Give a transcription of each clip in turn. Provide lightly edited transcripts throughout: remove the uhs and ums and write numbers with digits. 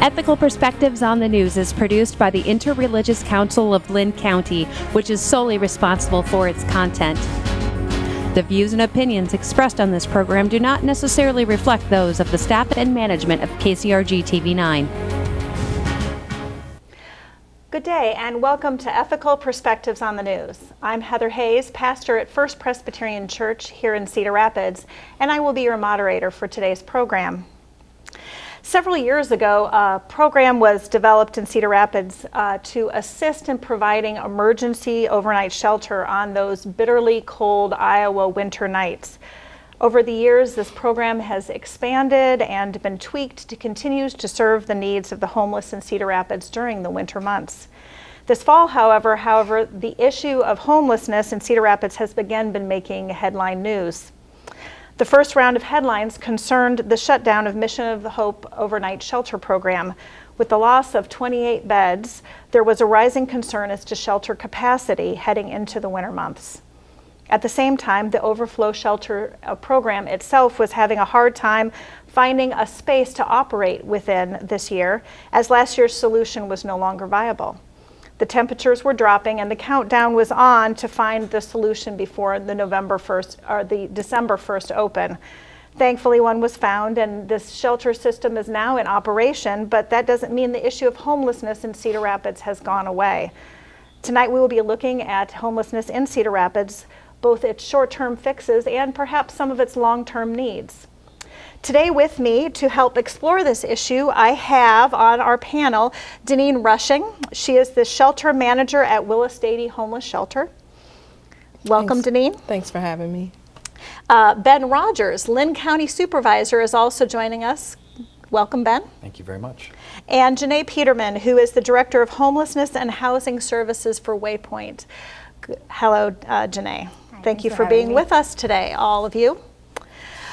Ethical Perspectives on the News is produced by the Interreligious Council of Linn County, which is solely responsible for its content. The views and opinions expressed on this program do not necessarily reflect those of the staff and management of KCRG TV9. Good day and welcome to Ethical Perspectives on the News. I'm Heather Hayes, pastor at First Presbyterian Church here in Cedar Rapids, and I will be your moderator for today's program. Several years ago, a program was developed in Cedar Rapids to assist in providing emergency overnight shelter on those bitterly cold Iowa winter nights. Over the years, this program has expanded and been tweaked to continue to serve the needs of the homeless in Cedar Rapids during the winter months. This fall, however, the issue of homelessness in Cedar Rapids has again been making headline news. The first round of headlines concerned the shutdown of Mission of the Hope overnight shelter program. With the loss of 28 beds, there was a rising concern as to shelter capacity heading into the winter months. At the same time, the overflow shelter program itself was having a hard time finding a space to operate within this year, as last year's solution was no longer viable. The temperatures were dropping and the countdown was on to find the solution before the December 1st open. Thankfully, one was found and this shelter system is now in operation, but that doesn't mean the issue of homelessness in Cedar Rapids has gone away. Tonight we will be looking at homelessness in Cedar Rapids, both its short-term fixes and perhaps some of its long-term needs. Today with me to help explore this issue, I have on our panel Denine Rushing. She is the shelter manager at Willis Dady Homeless Shelter. Welcome, Thanks. Denine. Thanks for having me. Ben Rogers, Linn County Supervisor, is also joining us. Welcome, Ben. Thank you very much. And Janae Peterman, who is the Director of Homelessness and Housing Services for Waypoing. Hello, Janae. Thank you for being with us today, all of you.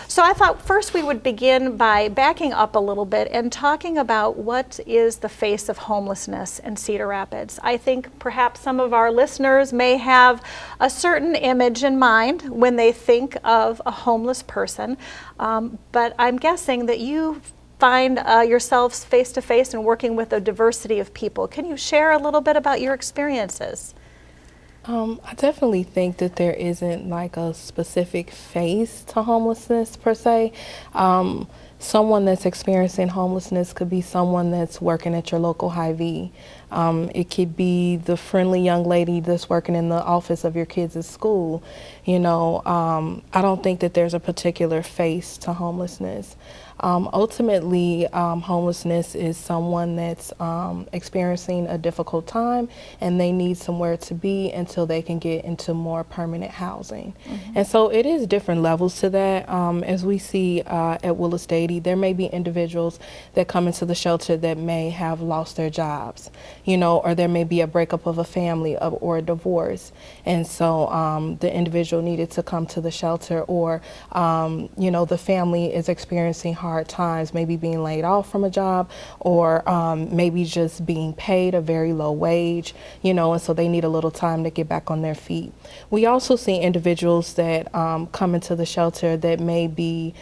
So I thought first we would begin by backing up a little bit and talking about what is the face of homelessness in Cedar Rapids. I think perhaps some of our listeners may have a certain image in mind when they think of a homeless person, but I'm guessing that you find yourselves face to face and working with a diversity of people. Can you share a little bit about your experiences? I definitely think that there isn't like a specific face to homelessness per se. Someone that's experiencing homelessness could be someone that's working at your local Hy-Vee. It could be the friendly young lady that's working in the office of your kids' school. You know, I don't think that there's a particular face to homelessness. Ultimately, homelessness is someone that's experiencing a difficult time and they need somewhere to be until they can get into more permanent housing. Mm-hmm. And so it is different levels to that. As we see at Willis Dady, there may be individuals that come into the shelter that may have lost their jobs, you know, or there may be a breakup of a family or a divorce. And so the individual needed to come to the shelter, or, you know, the family is experiencing hard times, maybe being laid off from a job, or maybe just being paid a very low wage, you know, and so they need a little time to get back on their feet. We also see individuals that come into the shelter that may be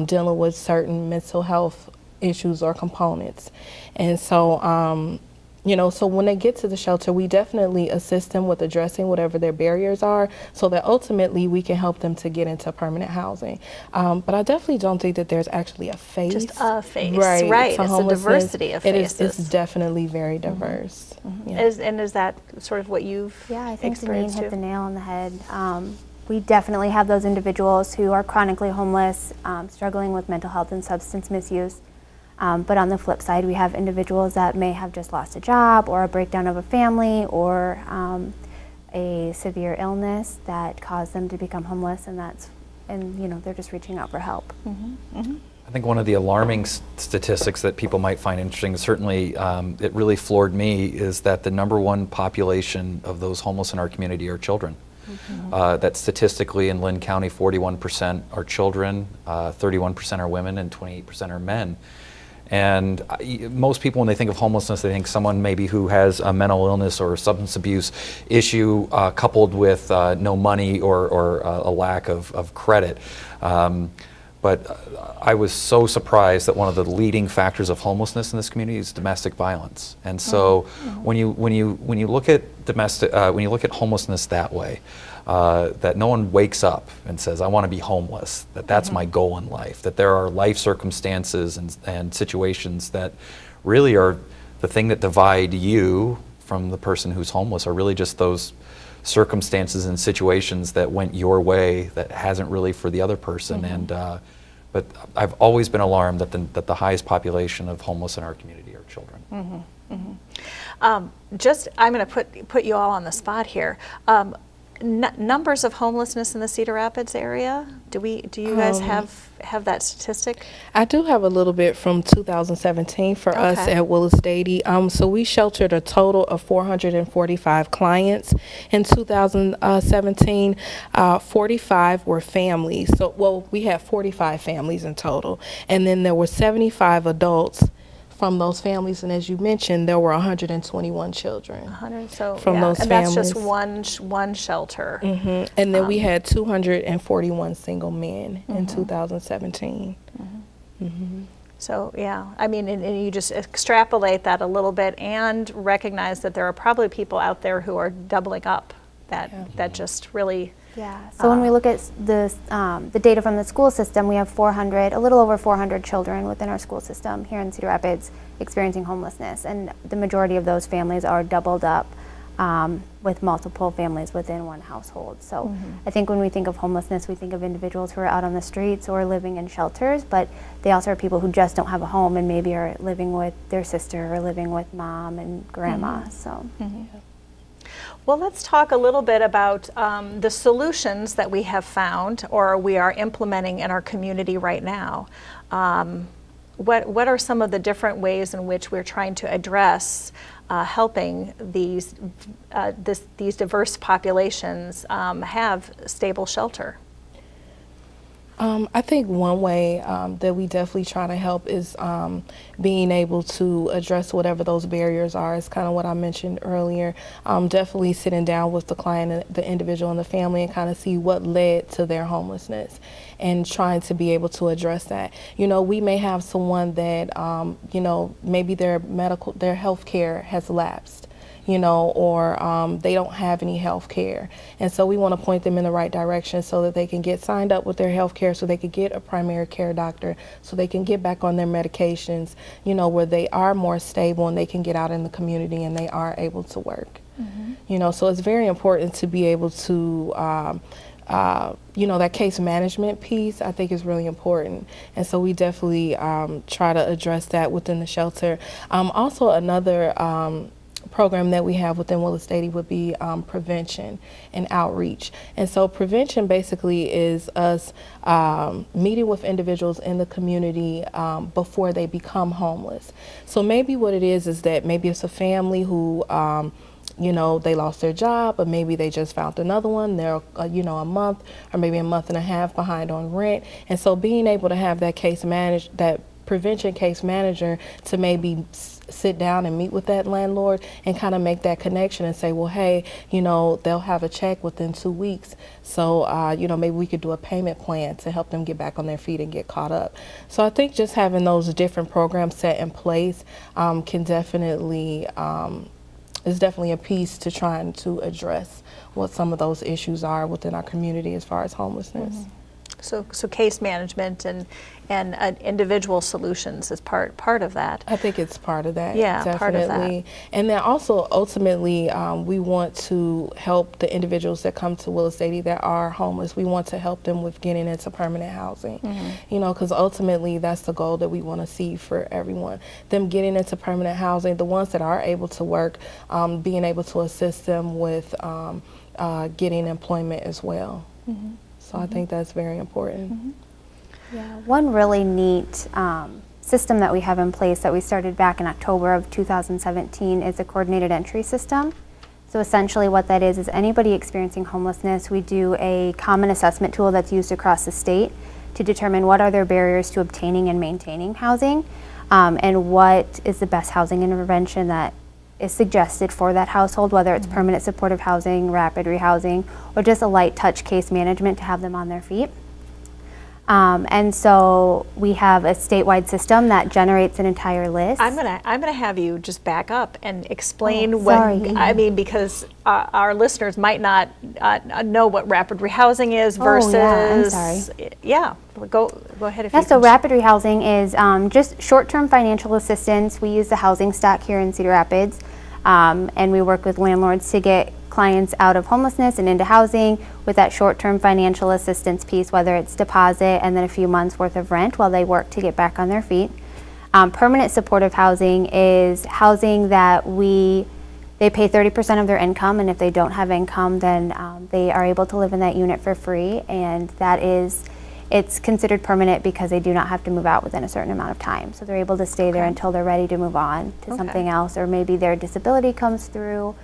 dealing with certain mental health issues or components. And so, you know, so when they get to the shelter, we definitely assist them with addressing whatever their barriers are so that ultimately we can help them to get into permanent housing. But I definitely don't think that there's actually a face. Just a face, right. It's a diversity of faces. It's definitely very diverse. Mm-hmm. Yeah. Is that sort of what you've I think experienced Denine hit too? the nail on the head. We definitely have those individuals who are chronically homeless, struggling with mental health and substance misuse. But on the flip side, we have individuals that may have just lost a job or a breakdown of a family or a severe illness that caused them to become homeless, and you know, they're just reaching out for help. Mm-hmm. Mm-hmm. I think one of the alarming statistics that people might find interesting, certainly it really floored me, is that the number one population of those homeless in our community are children. Mm-hmm. That statistically in Linn County, 41% are children, 31% are women, and 28% are men. And most people, when they think of homelessness, they think someone maybe who has a mental illness or a substance abuse issue coupled with no money or a lack of credit. But I was so surprised that one of the leading factors of homelessness in this community is domestic violence. And so when you look at when you look at homelessness that way, that no one wakes up and says, I want to be homeless, that's my goal in life, that there are life circumstances and situations that really are the thing that divide you from the person who's homeless, are really just those circumstances and situations that went your way that hasn't really for the other person. And but I've always been alarmed that the highest population of homeless in our community are children. I'm going to put you all on the spot here. Numbers of homelessness in the Cedar Rapids area? Do you guys have that statistic? I do have a little bit from 2017 for us at Willis Dady. So we sheltered a total of 445 clients in 2017. 45 were families. So, we had 45 families in total, and then there were 75 adults from those families, and as you mentioned, there were 121 children. 100, so from those and families. That's just one shelter. And then we had 241 single men in 2017. So I mean, and you just extrapolate that a little bit and recognize that there are probably people out there who are doubling up that just really. Yeah. So when we look at the data from the school system, we have a little over 400 children within our school system here in Cedar Rapids experiencing homelessness, and the majority of those families are doubled up with multiple families within one household. So I think when we think of homelessness, we think of individuals who are out on the streets or living in shelters, but they also are people who just don't have a home and maybe are living with their sister or living with mom and grandma. So. Well, let's talk a little bit about the solutions that we have found or we are implementing in our community right now. What are some of the different ways in which we're trying to address helping these diverse populations have stable shelter? I think one way that we definitely try to help is being able to address whatever those barriers are. Is kind of what I mentioned earlier. Definitely sitting down with the client, the individual, and the family, and kind of see what led to their homelessness, and trying to be able to address that. We may have someone that maybe their health care has lapsed. Or they don't have any health care. And so we want to point them in the right direction so that they can get signed up with their health care, so they could get a primary care doctor, so they can get back on their medications, where they are more stable and they can get out in the community and they are able to work. So it's very important to be able to that case management piece, I think, is really important. And so we definitely try to address that within the shelter. Also, another program that we have within Willis Dady would be prevention and outreach. And so prevention basically is us meeting with individuals in the community before they become homeless. So maybe what it is that maybe it's a family who they lost their job, or maybe they just found another one. They're, a month or maybe a month and a half behind on rent. And so being able to have that prevention case manager to maybe sit down and meet with that landlord and kind of make that connection and say, well, hey, they'll have a check within 2 weeks. So, maybe we could do a payment plan to help them get back on their feet and get caught up. So I think just having those different programs set in place is definitely a piece to trying to address what some of those issues are within our community as far as homelessness. So case management and individual solutions is part of that. I think it's part of that. Yeah, definitely. part of that. And then also ultimately we want to help the individuals that come to Willis Dady that are homeless. We want to help them with getting into permanent housing. Because ultimately that's the goal that we want to see for everyone. Them getting into permanent housing, the ones that are able to work, being able to assist them with getting employment as well. So I think that's very important. Yeah, one really neat system that we have in place that we started back in October of 2017 is a coordinated entry system. So essentially what that is anybody experiencing homelessness, we do a common assessment tool that's used across the state to determine what are their barriers to obtaining and maintaining housing, and what is the best housing intervention that is suggested for that household, whether it's permanent supportive housing, rapid rehousing, or just a light touch case management to have them on their feet. And so we have a statewide system that generates an entire list. I'm gonna have you just back up and explain sorry. I mean, because our listeners might not know what rapid rehousing is versus. Oh, yeah, I'm sorry. Yeah, go ahead if you Yeah, so can. rapid rehousing is just short-term financial assistance. We use the housing stock here in Cedar Rapids, and we work with landlords to get clients out of homelessness and into housing with that short-term financial assistance piece, whether it's deposit and then a few months worth of rent while they work to get back on their feet. Permanent supportive housing is housing that they pay 30% of their income, and if they don't have income, then they are able to live in that unit for free, and it's considered permanent because they do not have to move out within a certain amount of time. So they're able to stay there until they're ready to move on to something else, or maybe their disability comes through,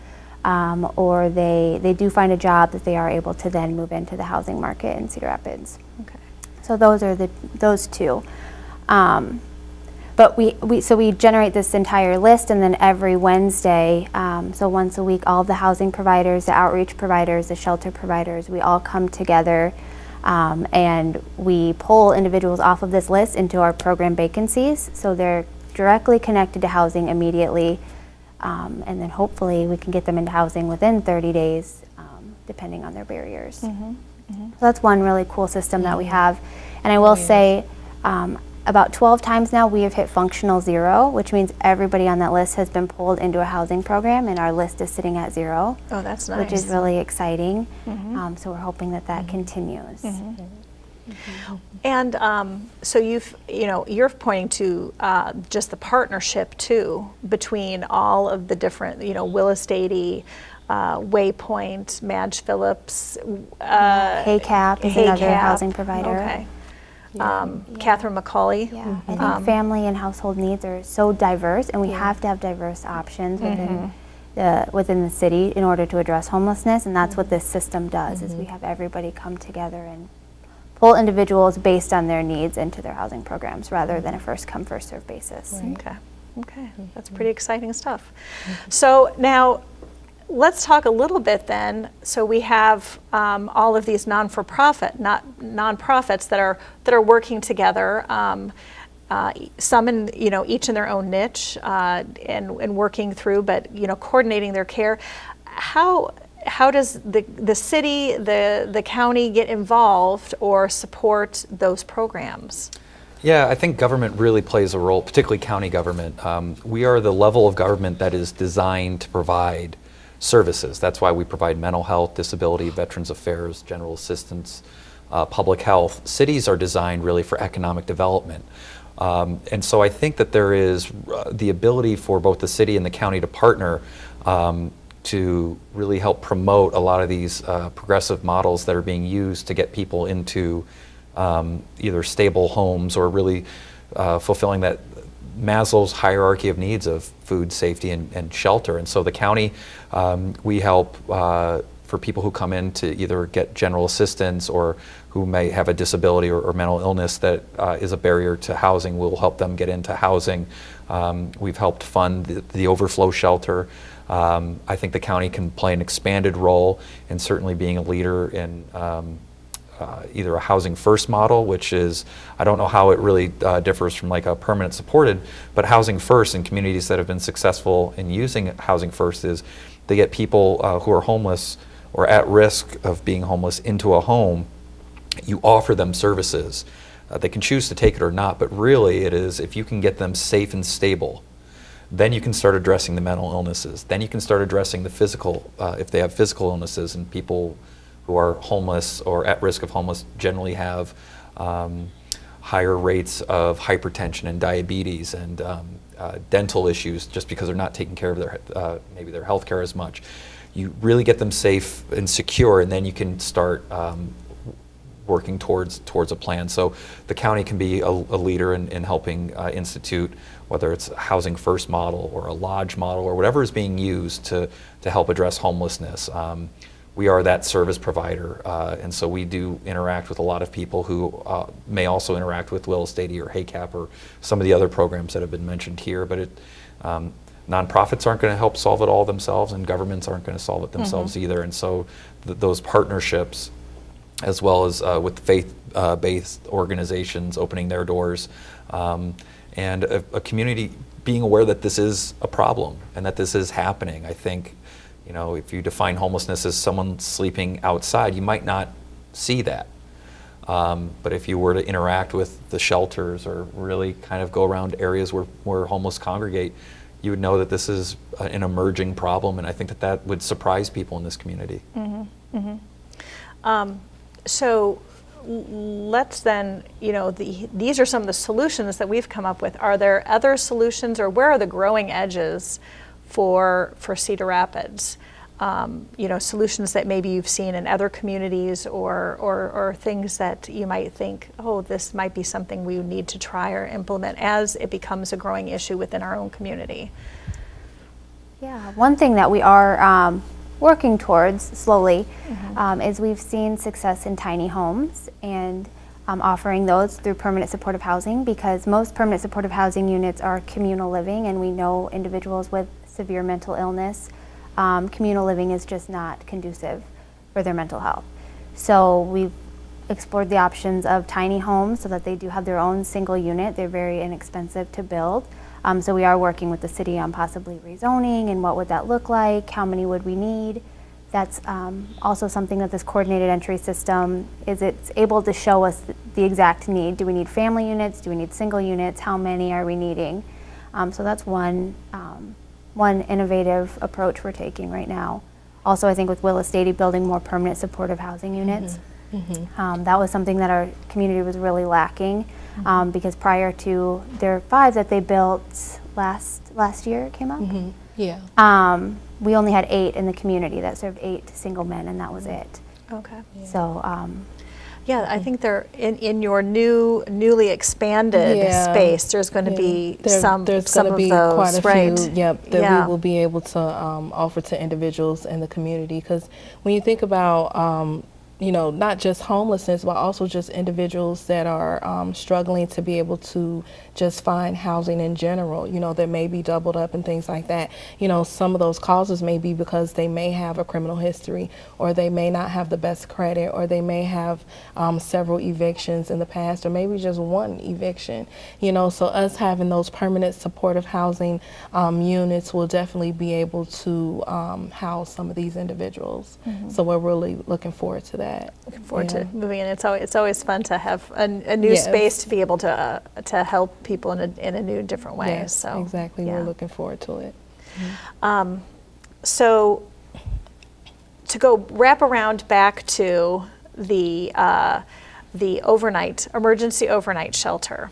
or they do find a job that they are able to then move into the housing market in Cedar Rapids. Okay. So those are those two. But we generate this entire list, and then every Wednesday, so once a week, all of the housing providers, the outreach providers, the shelter providers, we all come together, and we pull individuals off of this list into our program vacancies, so they're directly connected to housing immediately, and then hopefully we can get them into housing within 30 days, depending on their barriers. So that's one really cool system that we have. And I will say, about 12 times now we have hit functional zero, which means everybody on that list has been pulled into a housing program, and our list is sitting at zero. Oh, that's nice. Which is really exciting. So we're hoping that continues. And so you're pointing to just the partnership too between all of the different, Willis, Dady, Waypoint, Madge Phillips, HACAP is another housing provider. Okay. Catherine McCauley. Yeah, I think family and household needs are so diverse, and we have to have diverse options within the city in order to address homelessness, and that's what this system does, is we have everybody come together and pull individuals based on their needs into their housing programs rather than a first come, first served basis. Okay, that's pretty exciting stuff. So now, let's talk a little bit then. So we have all of these nonprofits that are working together. Some in each in their own niche and working through, but coordinating their care. How does the city, the county get involved or support those programs? Yeah, I think government really plays a role, particularly county government. We are the level of government that is designed to provide services. That's why we provide mental health, disability, veterans affairs, general assistance, public health. Cities are designed really for economic development. And so I think that there is the ability for both the city and the county to partner to really help promote a lot of these progressive models that are being used to get people into either stable homes or really fulfilling that Maslow's hierarchy of needs of food, safety, and shelter. And so the county, we help for people who come in to either get general assistance or who may have a disability or mental illness that is a barrier to housing. We'll help them get into housing. We've helped fund the overflow shelter. I think the county can play an expanded role in certainly being a leader in either a housing first model, which is, I don't know how it really differs from like a permanent supported, but housing first in communities that have been successful in using housing first is they get people who are homeless or at risk of being homeless into a home. You offer them services. They can choose to take it or not, but really it is if you can get them safe and stable, then you can start addressing the mental illnesses. Then you can start addressing the physical, if they have physical illnesses, and people who are homeless or at risk of homeless generally have higher rates of hypertension and diabetes and dental issues just because they're not taking care of their maybe their health care as much. You really get them safe and secure, and then you can start working towards a plan. So the county can be a leader in helping institute, whether it's a housing first model or a lodge model or whatever is being used to help address homelessness. We are that service provider, and so we do interact with a lot of people who may also interact with Willis, Dady, or HACAP, or some of the other programs that have been mentioned here. But nonprofits aren't going to help solve it all themselves, and governments aren't going to solve it themselves either. And so those partnerships as well as with faith-based organizations opening their doors, and a community being aware that this is a problem and that this is happening. I think, you know, if you define homelessness as someone sleeping outside, you might not see that. But if you were to interact with the shelters or really kind of go around areas where homeless congregate, you would know that this is an emerging problem, and I think that would surprise people in this community. So let's then, you know, these are some of the solutions that we've come up with. Are there other solutions, or where are the growing edges for Cedar Rapids? You know, solutions that maybe you've seen in other communities, or things that you might think, oh, this might be something we need to try or implement as it becomes a growing issue within our own community. Yeah, one thing that we are working towards slowly is we've seen success in tiny homes and offering those through permanent supportive housing, because most permanent supportive housing units are communal living, and we know individuals with severe mental illness, communal living is just not conducive for their mental health. So we've explored the options of tiny homes so that they do have their own single unit. They're very inexpensive to build. So we are working with the city on possibly rezoning and what would that look like, how many would we need. That's also something that this coordinated entry system is, it's able to show us the exact need. Do we need family units? Do we need single units? How many are we needing? So that's one innovative approach we're taking right now. Also, I think with Willis, Dady building more permanent supportive housing units. That was something that our community was really lacking, because prior to their 5 that they built last year, it came up. Yeah. We only had 8 in the community that served 8 single men, and that was it. Okay. Yeah. So. Yeah, I think they're in your newly expanded space. There's going to be some of those, quite a right? few, that we will be able to offer to individuals in the community. Because when you think about you know, not just homelessness, but also just individuals that are struggling to be able to just find housing in general, you know, that may be doubled up and things like that. You know, some of those causes may be because they may have a criminal history, or they may not have the best credit, or they may have several evictions in the past, or maybe just one eviction. You know, so us having those permanent supportive housing units will definitely be able to house some of these individuals. So we're really looking forward to that. Looking forward to moving in. It's always fun to have a new space to be able to help people in a new, different way. Yes, so exactly. We're looking forward to it. So to go wrap around back to the emergency overnight shelter.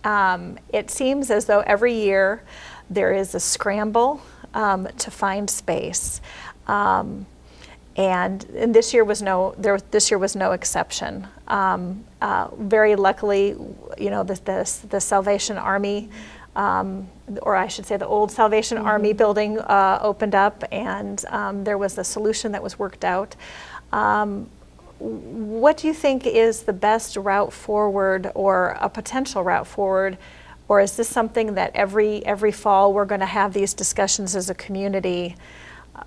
It seems as though every year there is a scramble to find space. And this year was no exception. Very luckily, you know, the Salvation Army, or I should say the old Salvation Army building opened up, and there was a solution that was worked out. What do you think is the best route forward, or a potential route forward? Or is this something that every fall we're going to have these discussions as a community?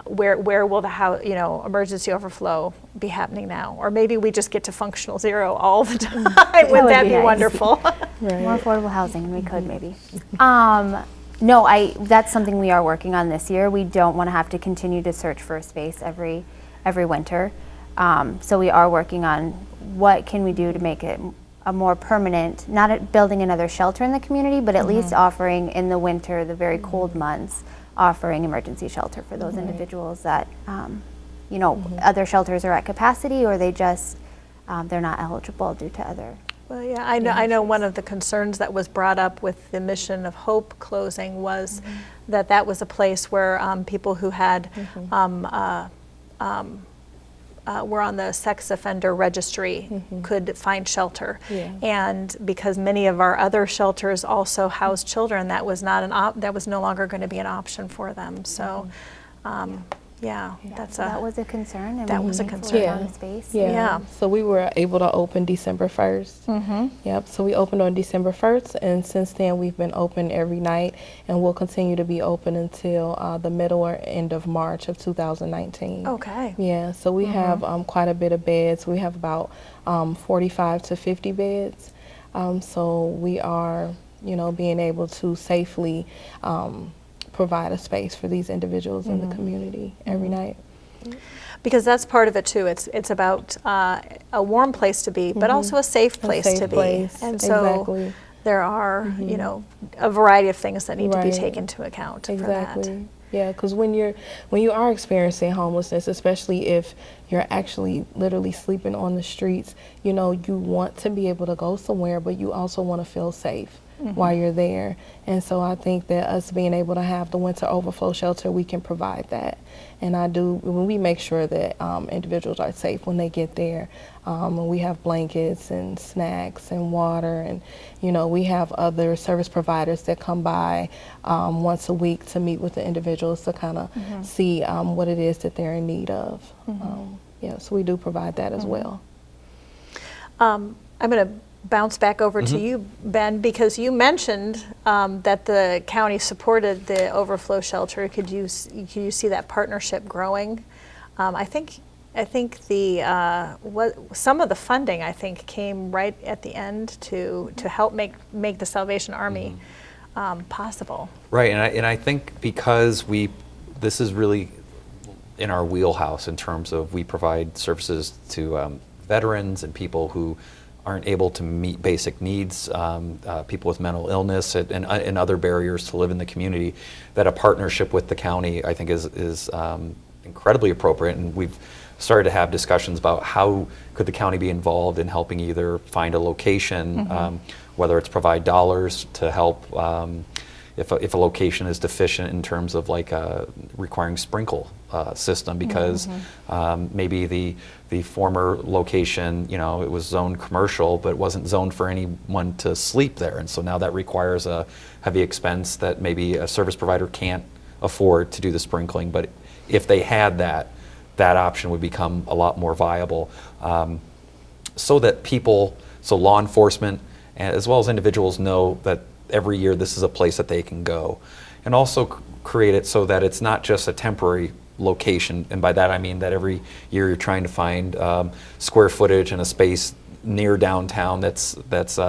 Where will the emergency overflow be happening now? Or maybe we just get to functional zero all the time. Would that be nice. Wonderful? Right. More affordable housing, we could maybe. No, that's something we are working on this year. We don't want to have to continue to search for a space every winter. So we are working on what can we do to make it a more permanent, not building another shelter in the community, but at least offering in the winter, the very cold months, offering emergency shelter for those individuals that, you know, other shelters are at capacity, or they just, they're not eligible due to other. Well, yeah, I know one of the concerns that was brought up with the Mission of Hope closing was that was a place where people who had were on the sex offender registry could find shelter. And because many of our other shelters also house children, that was no longer going to be an option for them. So Yeah, That was a concern. and that we was a need to concern. work on the space. Yeah. So we were able to open December 1st. Yep. So we opened on December 1st, and since then we've been open every night, and we'll continue to be open until the middle or end of March of 2019. Okay. Yeah. So we have quite a bit of beds. We have about 45 to 50 beds. So we are, being able to safely provide a space for these individuals in the community every night. Because that's part of it too. It's about a warm place to be, but also a safe place to be. And so there are, a variety of things that need to be taken into account for that. Yeah, because when you are experiencing homelessness, especially if you're actually literally sleeping on the streets, you want to be able to go somewhere, but you also want to feel safe while you're there. And so I think that us being able to have the winter overflow shelter, we can provide that. And when we make sure that individuals are safe when they get there. And we have blankets and snacks and water, and we have other service providers that come by once a week to meet with the individuals to kind of see what it is that they're in need of. So we do provide that as well. I'm going to bounce back over to you, Ben, because you mentioned that the county supported the overflow shelter. Could you see that partnership growing? I think some of the funding came right at the end to help make the Salvation Army possible. Right, and I think because this is really in our wheelhouse in terms of we provide services to veterans and people who aren't able to meet basic needs, people with mental illness and other barriers to live in the community, that a partnership with the county I think is incredibly appropriate. And we've started to have discussions about how could the county be involved in helping either find a location, whether it's provide dollars to help if a location is deficient in terms of like requiring sprinkle system, because maybe the former location, it was zoned commercial, but it wasn't zoned for anyone to sleep there. And so now that requires a heavy expense that maybe a service provider can't afford to do the sprinkling. But if they had that option would become a lot more viable, so that law enforcement, as well as individuals, know that every year this is a place that they can go. And also create it so that it's not just a temporary location, and by that I mean that every year you're trying to find square footage and a space near downtown that's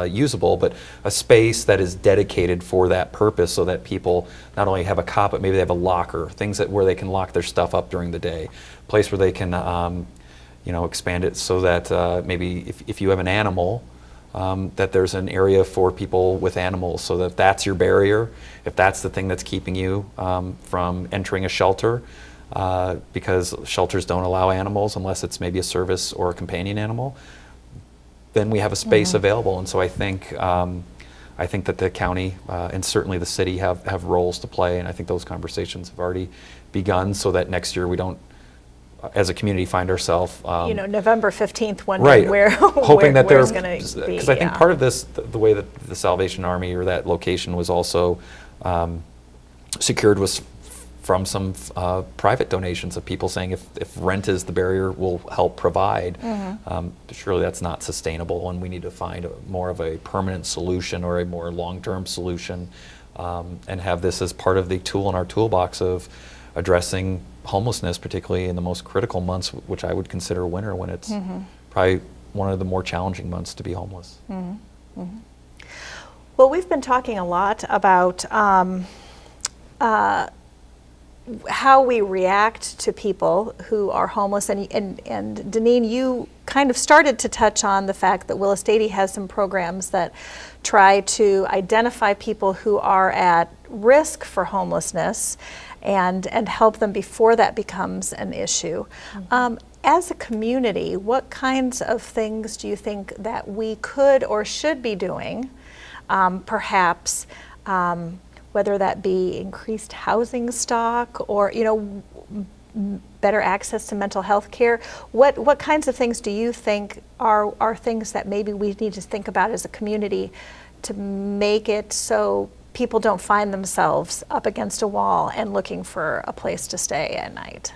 usable, but a space that is dedicated for that purpose, so that people not only have a cot, but maybe they have a locker, things where they can lock their stuff up during the day, a place where they can expand it so that maybe if you have an animal, that there's an area for people with animals, so that that's your barrier, if that's the thing that's keeping you from entering a shelter, because shelters don't allow animals unless it's maybe a service or a companion animal, then we have a space available. And so I think that the county and certainly the city have roles to play, and I think those conversations have already begun, so that next year we don't, as a community, find ourselves November 15th, wondering hoping that where's going to be. Because I think part of this, the way that the Salvation Army or that location was also secured, was from some private donations of people saying if rent is the barrier, we'll help provide. Surely that's not sustainable, and we need to find more of a permanent solution or a more long-term solution, and have this as part of the tool in our toolbox of addressing homelessness, particularly in the most critical months, which I would consider winter, when it's probably one of the more challenging months to be homeless. Well, we've been talking a lot about how we react to people who are homeless, and Denine, you kind of started to touch on the fact that Willis Dady has some programs that try to identify people who are at risk for homelessness and help them before that becomes an issue. As a community, what kinds of things do you think that we could or should be doing, perhaps, whether that be increased housing stock or better access to mental health care? What kinds of things do you think are things that maybe we need to think about as a community to make it so people don't find themselves up against a wall and looking for a place to stay at night?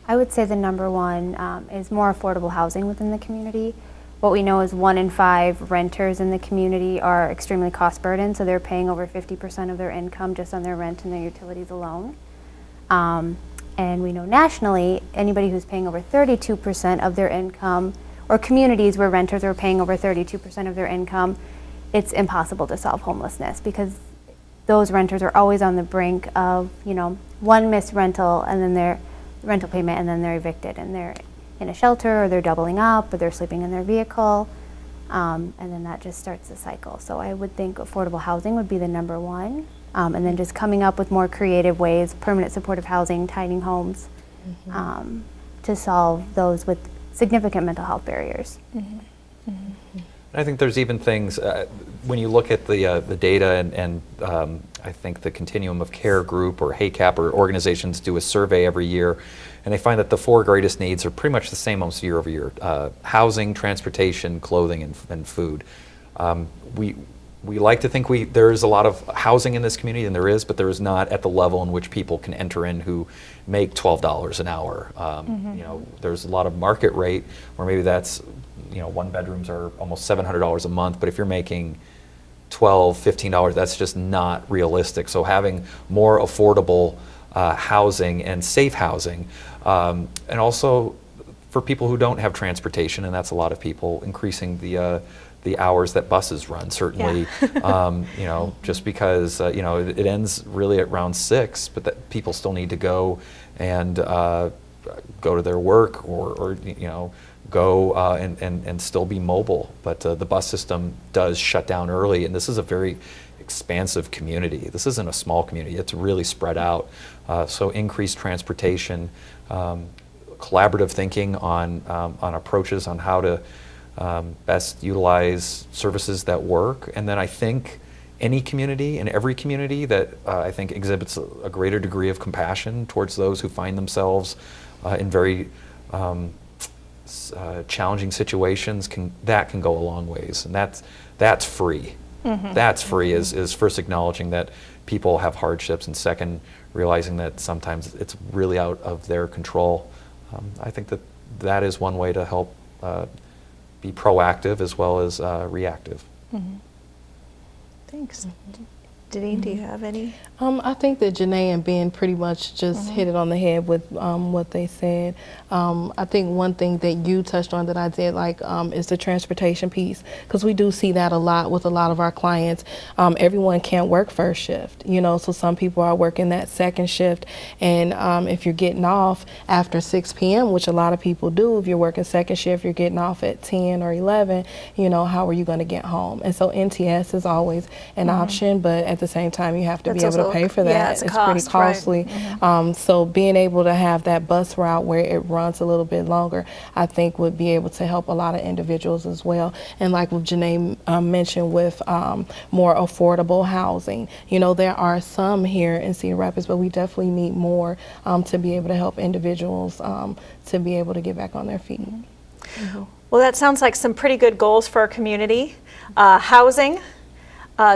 I would say the number one is more affordable housing within the community. What we know is 1 in 5 renters in the community are extremely cost burdened, so they're paying over 50% of their income just on their rent and their utilities alone. And we know nationally, anybody who's paying over 32% of their income, or communities where renters are paying over 32% of their income, it's impossible to solve homelessness because those renters are always on the brink of, one missed rental and then their rental payment, and then they're evicted and they're in a shelter, or they're doubling up, or they're sleeping in their vehicle, and then that just starts the cycle. So I would think affordable housing would be the number one, and then just coming up with more creative ways, permanent supportive housing, tiny homes, to solve those with significant mental health barriers. I think there's even things, when you look at the data and I think the Continuum of Care group or HACAP or organizations do a survey every year, and they find that the 4 greatest needs are pretty much the same almost year over year. Housing, transportation, clothing, and food. We like to think there's a lot of housing in this community, and there is, but there is not at the level in which people can enter in who make $12 an hour. There's a lot of market rate where maybe that's, 1 bedrooms are almost $700 a month, but if you're making $12, $15, that's just not realistic. So having more affordable housing and safe housing, and also for people who don't have transportation, and that's a lot of people, increasing the hours that buses run, certainly. Yeah. Just because it ends really at around 6, but that people still need to go and go to their work or go and still be mobile. But the bus system does shut down early, and this is a very expansive community. This isn't a small community. It's really spread out. So increased transportation, collaborative thinking on approaches on how to best utilize services that work. And then I think any community and every community that I think exhibits a greater degree of compassion towards those who find themselves in very challenging situations can go a long ways, and that's free. That's free is first acknowledging that people have hardships, and second realizing that sometimes it's really out of their control. I think that is one way to help be proactive as well as reactive. Thanks. Denine, do you have any? I think that Janae and Ben pretty much just hit it on the head with what they said. I think one thing that you touched on that I did like is the transportation piece, because we do see that a lot with a lot of our clients. Everyone can't work first shift, so some people are working that second shift, and if you're getting off after 6 p.m., which a lot of people do, if you're working second shift, you're getting off at 10 or 11, how are you going to get home? And so NTS is always an option, but at the same time, you have to be able to pay for that. Yeah, it's pretty costly. Right. So being able to have that bus route where it runs a little bit longer, I think would be able to help a lot of individuals as well. And like what Janae mentioned with more affordable housing, there are some here in Cedar Rapids, but we definitely need more to be able to help individuals to be able to get back on their feet. Well, that sounds like some pretty good goals for our community. Housing,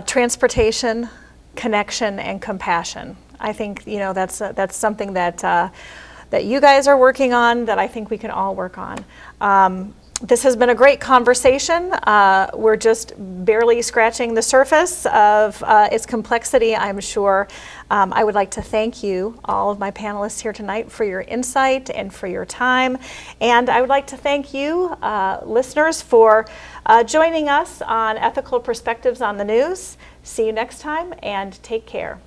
transportation, connection, and compassion. I think that's something that you guys are working on that I think we can all work on. This has been a great conversation. We're just barely scratching the surface of its complexity, I'm sure. I would like to thank you, all of my panelists here tonight, for your insight and for your time. And I would like to thank you, listeners, for joining us on Ethical Perspectives on the News. See you next time, and take care.